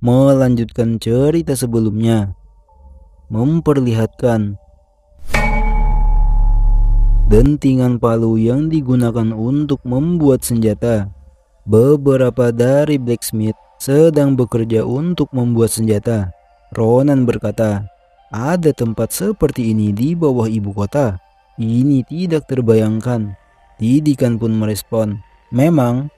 melanjutkan cerita sebelumnya, memperlihatkan dentingan palu yang digunakan untuk membuat senjata. Beberapa dari blacksmith sedang bekerja untuk membuat senjata. Ronan berkata, ada tempat seperti ini di bawah ibu kota. Ini tidak terbayangkan. Didikan pun merespon, memang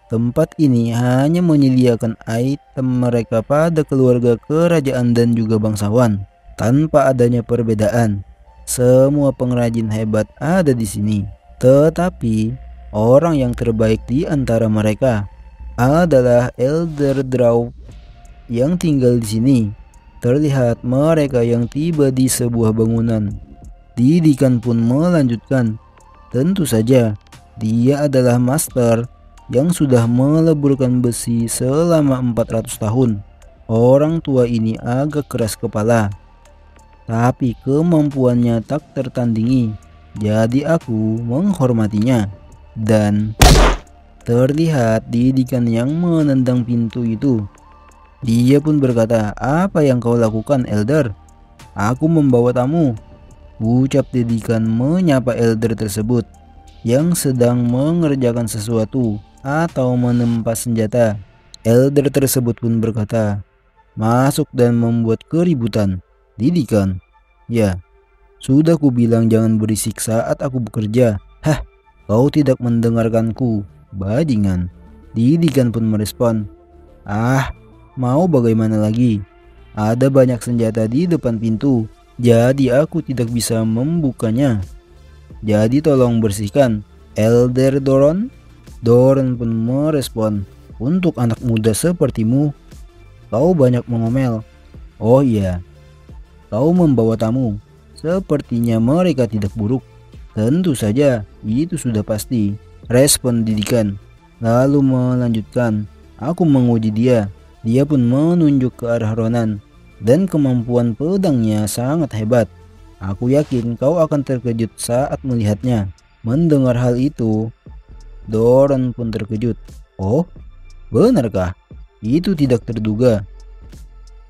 tempat ini hanya menyediakan item mereka pada keluarga kerajaan dan juga bangsawan. Tanpa adanya perbedaan, semua pengrajin hebat ada di sini. Tetapi orang yang terbaik di antara mereka adalah Elder Draw yang tinggal di sini. Terlihat mereka yang tiba di sebuah bangunan. Didikan pun melanjutkan, tentu saja dia adalah master yang sudah meleburkan besi selama 400 tahun. Orang tua ini agak keras kepala, tapi kemampuannya tak tertandingi. Jadi aku menghormatinya. Dan terlihat Didikan yang menendang pintu itu. Dia pun berkata, apa yang kau lakukan, Elder? Aku membawa tamu, ucap Didikan menyapa Elder tersebut yang sedang mengerjakan sesuatu atau menempas senjata. Elder tersebut pun berkata, masuk dan membuat keributan. Didikan, ya, sudah ku bilang jangan berisik saat aku bekerja. Hah, kau tidak mendengarkanku, bajingan. Didikan pun merespon, mau bagaimana lagi? Ada banyak senjata di depan pintu, jadi aku tidak bisa membukanya. Jadi tolong bersihkan, Elder Doron. Doron pun merespon, untuk anak muda sepertimu, kau banyak mengomel. Oh iya, kau membawa tamu. Sepertinya mereka tidak buruk. Tentu saja, itu sudah pasti, respon Didikan. Lalu melanjutkan, aku menguji dia. Dia pun menunjuk ke arah Ronan, dan kemampuan pedangnya sangat hebat. Aku yakin kau akan terkejut saat melihatnya. Mendengar hal itu, Doron pun terkejut. Oh, benarkah? Itu tidak terduga.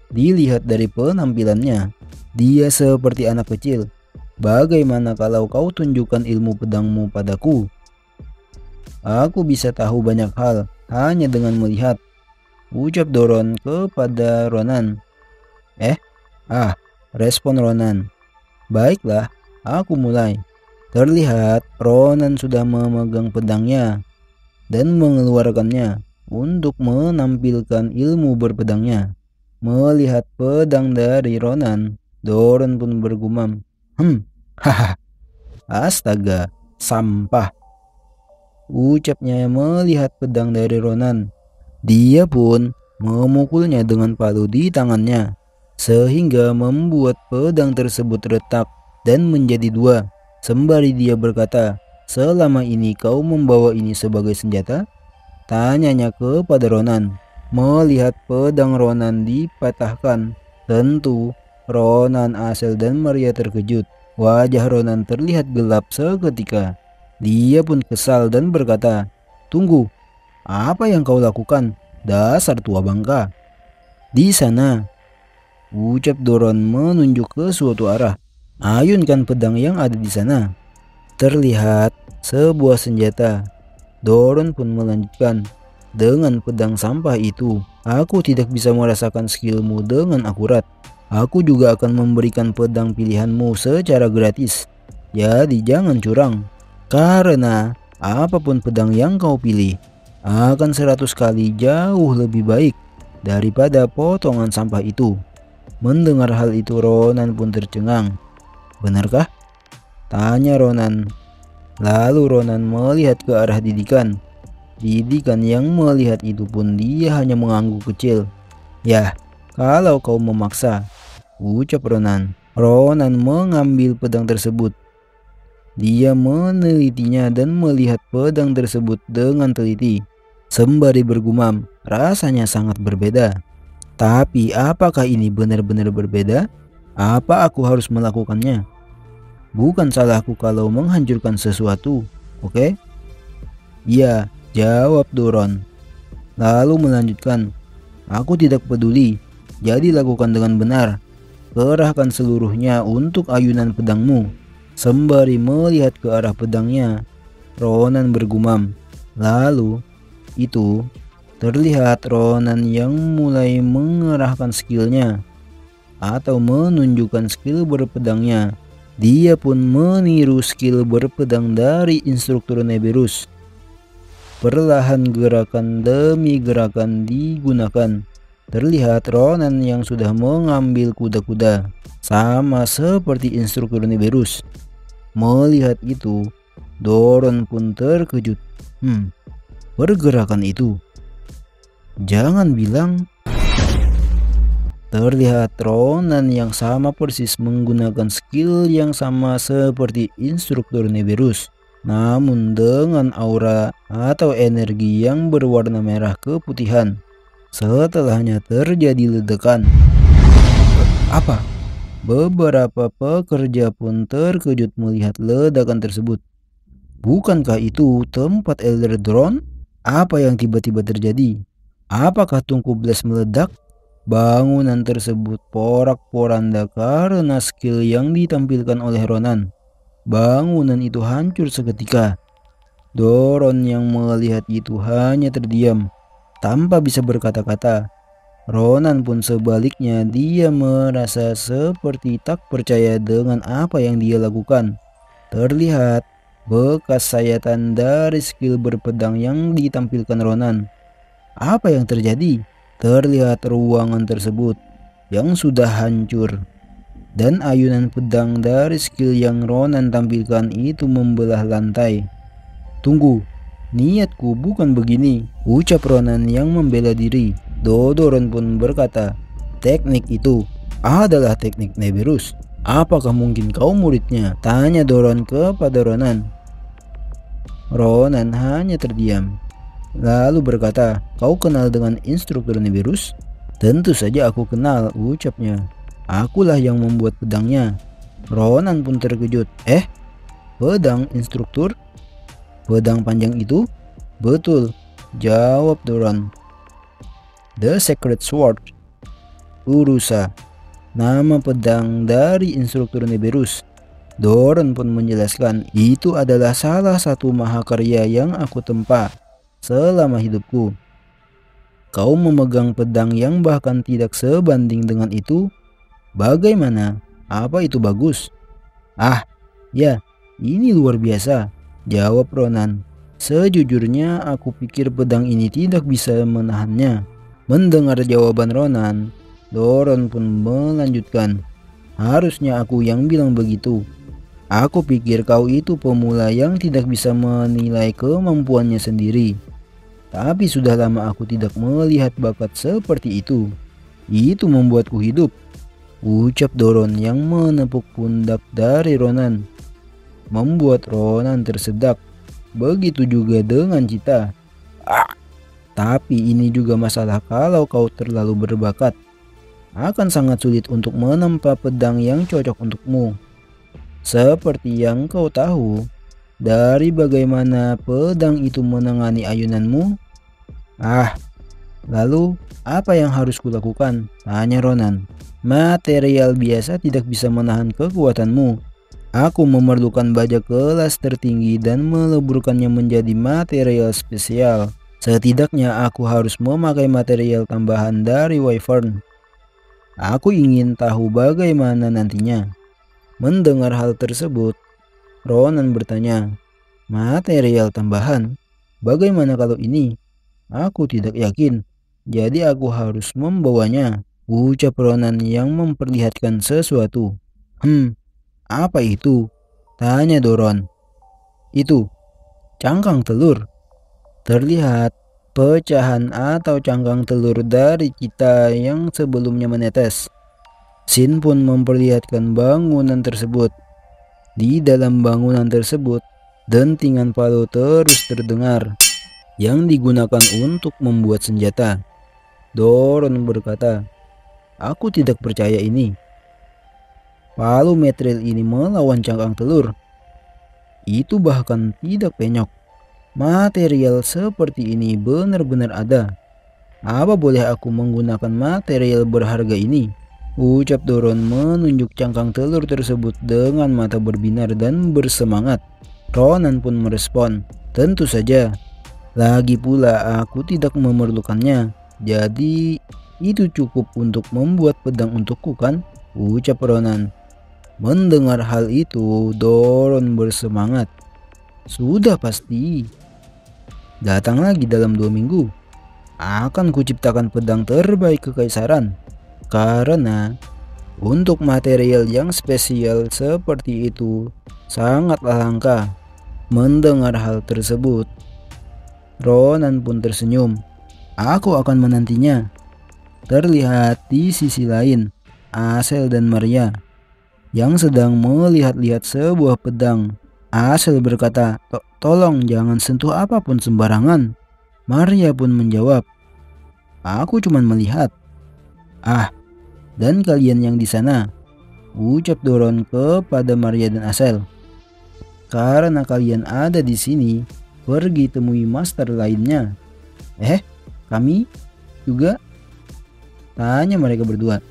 Dilihat dari penampilannya, dia seperti anak kecil. Bagaimana kalau kau tunjukkan ilmu pedangmu padaku? Aku bisa tahu banyak hal hanya dengan melihat, ucap Doron kepada Ronan. Respon Ronan. Baiklah, aku mulai. Terlihat Ronan sudah memegang pedangnya dan mengeluarkannya untuk menampilkan ilmu berpedangnya. Melihat pedang dari Ronan, Doron pun bergumam, astaga, sampah, ucapnya melihat pedang dari Ronan. Dia pun memukulnya dengan palu di tangannya, sehingga membuat pedang tersebut retak dan menjadi dua. Sembari dia berkata, selama ini kau membawa ini sebagai senjata? Tanyanya kepada Ronan. Melihat pedang Ronan dipatahkan, tentu Ronan, Asel dan Maria terkejut. Wajah Ronan terlihat gelap seketika. Dia pun kesal dan berkata, tunggu, apa yang kau lakukan? Dasar tua bangka. Di sana, ucap Doron menunjuk ke suatu arah. Ayunkan pedang yang ada di sana. Terlihat sebuah senjata. Doron pun melanjutkan, dengan pedang sampah itu, aku tidak bisa merasakan skillmu dengan akurat. Aku juga akan memberikan pedang pilihanmu secara gratis. Jadi jangan curang. Karena apapun pedang yang kau pilih akan 100 kali jauh lebih baik daripada potongan sampah itu. Mendengar hal itu Ronan pun tercengang. Benarkah? Tanya Ronan. Lalu Ronan melihat ke arah Didikan. Didikan yang melihat itu pun dia hanya mengangguk kecil. Ya, kalau kau memaksa, ucap Ronan. Ronan mengambil pedang tersebut. Dia menelitinya dan melihat pedang tersebut dengan teliti. Sembari bergumam, rasanya sangat berbeda. Tapi apakah ini benar-benar berbeda? Apa aku harus melakukannya? Bukan salahku kalau menghancurkan sesuatu, oke? Iya, jawab Doron. Lalu melanjutkan, Aku tidak peduli, jadi lakukan dengan benar. Kerahkan seluruhnya untuk ayunan pedangmu. Sembari melihat ke arah pedangnya, Ronan bergumam. Lalu, itu terlihat Ronan yang mulai mengerahkan skillnya atau menunjukkan skill berpedangnya. Dia pun meniru skill berpedang dari instruktur Neberus. Perlahan gerakan demi gerakan digunakan. Terlihat Ronan yang sudah mengambil kuda-kuda, sama seperti instruktur Neberus. Melihat itu, Doron pun terkejut. Pergerakan itu. Jangan bilang. Terlihat Ronan yang sama persis menggunakan skill yang sama seperti instruktur Neberus, namun dengan aura atau energi yang berwarna merah keputihan. Setelahnya terjadi ledakan. Apa? Beberapa pekerja pun terkejut melihat ledakan tersebut. Bukankah itu tempat Elder Drone? Apa yang tiba-tiba terjadi? Apakah tungku Blast meledak? Bangunan tersebut porak-poranda karena skill yang ditampilkan oleh Ronan. Bangunan itu hancur seketika. Doron yang melihat itu hanya terdiam, tanpa bisa berkata-kata. Ronan pun sebaliknya, dia merasa seperti tak percaya dengan apa yang dia lakukan. Terlihat bekas sayatan dari skill berpedang yang ditampilkan Ronan. Apa yang terjadi? Terlihat ruangan tersebut yang sudah hancur, dan ayunan pedang dari skill yang Ronan tampilkan itu membelah lantai. Tunggu, niatku bukan begini, ucap Ronan yang membela diri. Doron pun berkata, teknik itu adalah teknik Neberus. Apakah mungkin kau muridnya? Tanya Doron kepada Ronan. Ronan hanya terdiam, lalu berkata, kau kenal dengan instruktur Neberus? Tentu saja aku kenal, ucapnya. Akulah yang membuat pedangnya. Ronan pun terkejut. Pedang instruktur? Pedang panjang itu? Betul, jawab Doron. The Sacred Sword, Urusa, nama pedang dari instruktur Neberus. Doron pun menjelaskan, itu adalah salah satu mahakarya yang aku tempa selama hidupku. Kau memegang pedang yang bahkan tidak sebanding dengan itu? Bagaimana? Apa itu bagus? Ya, ini luar biasa, jawab Ronan. Sejujurnya aku pikir pedang ini tidak bisa menahannya. Mendengar jawaban Ronan, Doron pun melanjutkan. Harusnya aku yang bilang begitu. Aku pikir kau itu pemula yang tidak bisa menilai kemampuannya sendiri. Tapi sudah lama aku tidak melihat bakat seperti itu. Itu membuatku hidup, ucap Doron yang menepuk pundak dari Ronan. Membuat Ronan tersedak. Begitu juga dengan Cita. Tapi ini juga masalah kalau kau terlalu berbakat. Akan sangat sulit untuk menempa pedang yang cocok untukmu. Seperti yang kau tahu, dari bagaimana pedang itu menangani ayunanmu? Lalu apa yang harus kulakukan? Tanya Ronan. Material biasa tidak bisa menahan kekuatanmu. Aku memerlukan baja kelas tertinggi dan meleburkannya menjadi material spesial. Setidaknya aku harus memakai material tambahan dari Wyvern. Aku ingin tahu bagaimana nantinya. Mendengar hal tersebut, Ronan bertanya, material tambahan? Bagaimana kalau ini? Aku tidak yakin, jadi aku harus membawanya, ucap Ronan yang memperlihatkan sesuatu. Apa itu? Tanya Doron. Itu, cangkang telur. Terlihat pecahan atau cangkang telur dari Cita yang sebelumnya menetes. Sin pun memperlihatkan bangunan tersebut. Di dalam bangunan tersebut, dentingan palu terus terdengar yang digunakan untuk membuat senjata. Doron berkata, aku tidak percaya ini. Palu metril ini melawan cangkang telur. Itu bahkan tidak penyok. Material seperti ini benar-benar ada. Apa boleh aku menggunakan material berharga ini? Ucap Doron menunjuk cangkang telur tersebut dengan mata berbinar dan bersemangat. Ronan pun merespon, tentu saja. Lagi pula aku tidak memerlukannya. Jadi itu cukup untuk membuat pedang untukku kan? Ucap Ronan. Mendengar hal itu, Doron bersemangat. Sudah pasti. Datang lagi dalam 2 minggu. Akan kuciptakan pedang terbaik kekaisaran. Karena untuk material yang spesial seperti itu sangatlah langka. Mendengar hal tersebut, Ronan pun tersenyum. Aku akan menantinya. Terlihat di sisi lain, Asel dan Maria yang sedang melihat-lihat sebuah pedang. Asel berkata, Tolong jangan sentuh apapun sembarangan." Maria pun menjawab, "Aku cuma melihat." "Ah, dan kalian yang di sana," ucap Doron kepada Maria dan Asel. "Karena kalian ada di sini, pergi temui master lainnya." Kami juga?" tanya mereka berdua.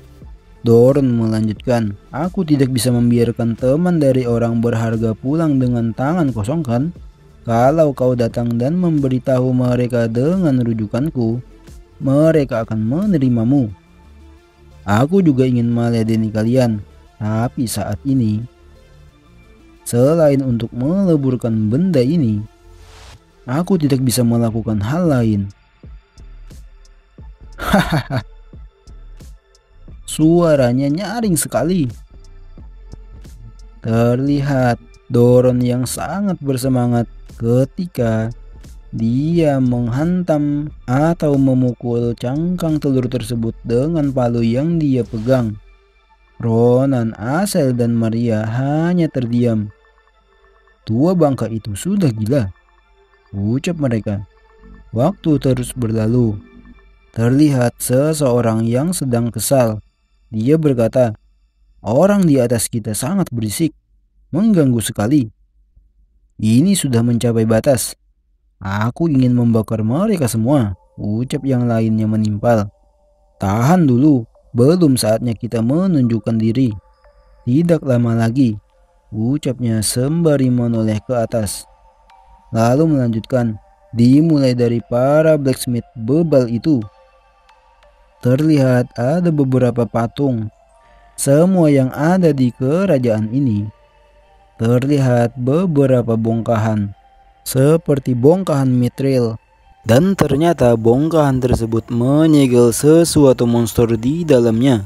Doron melanjutkan, "Aku tidak bisa membiarkan teman dari orang berharga pulang dengan tangan kosong kan? Kalau kau datang dan memberitahu mereka dengan rujukanku, mereka akan menerimamu. Aku juga ingin meladeni kalian, tapi saat ini, selain untuk meleburkan benda ini, aku tidak bisa melakukan hal lain." Hahaha. Suaranya nyaring sekali. Terlihat Doron yang sangat bersemangat ketika dia menghantam atau memukul cangkang telur tersebut dengan palu yang dia pegang. Ronan, Asel, dan Maria hanya terdiam. "Tua bangka itu sudah gila," ucap mereka. Waktu terus berlalu. Terlihat seseorang yang sedang kesal. Dia berkata, "Orang di atas kita sangat berisik, mengganggu sekali. Ini sudah mencapai batas. Aku ingin membakar mereka semua," ucap yang lainnya menimpal. "Tahan dulu, belum saatnya kita menunjukkan diri. Tidak lama lagi," ucapnya sembari menoleh ke atas. Lalu melanjutkan, "Dimulai dari para blacksmith bebal itu." Terlihat ada beberapa patung. Semua yang ada di kerajaan ini. Terlihat beberapa bongkahan, seperti bongkahan Mithril. Dan ternyata bongkahan tersebut menyegel sesuatu monster di dalamnya.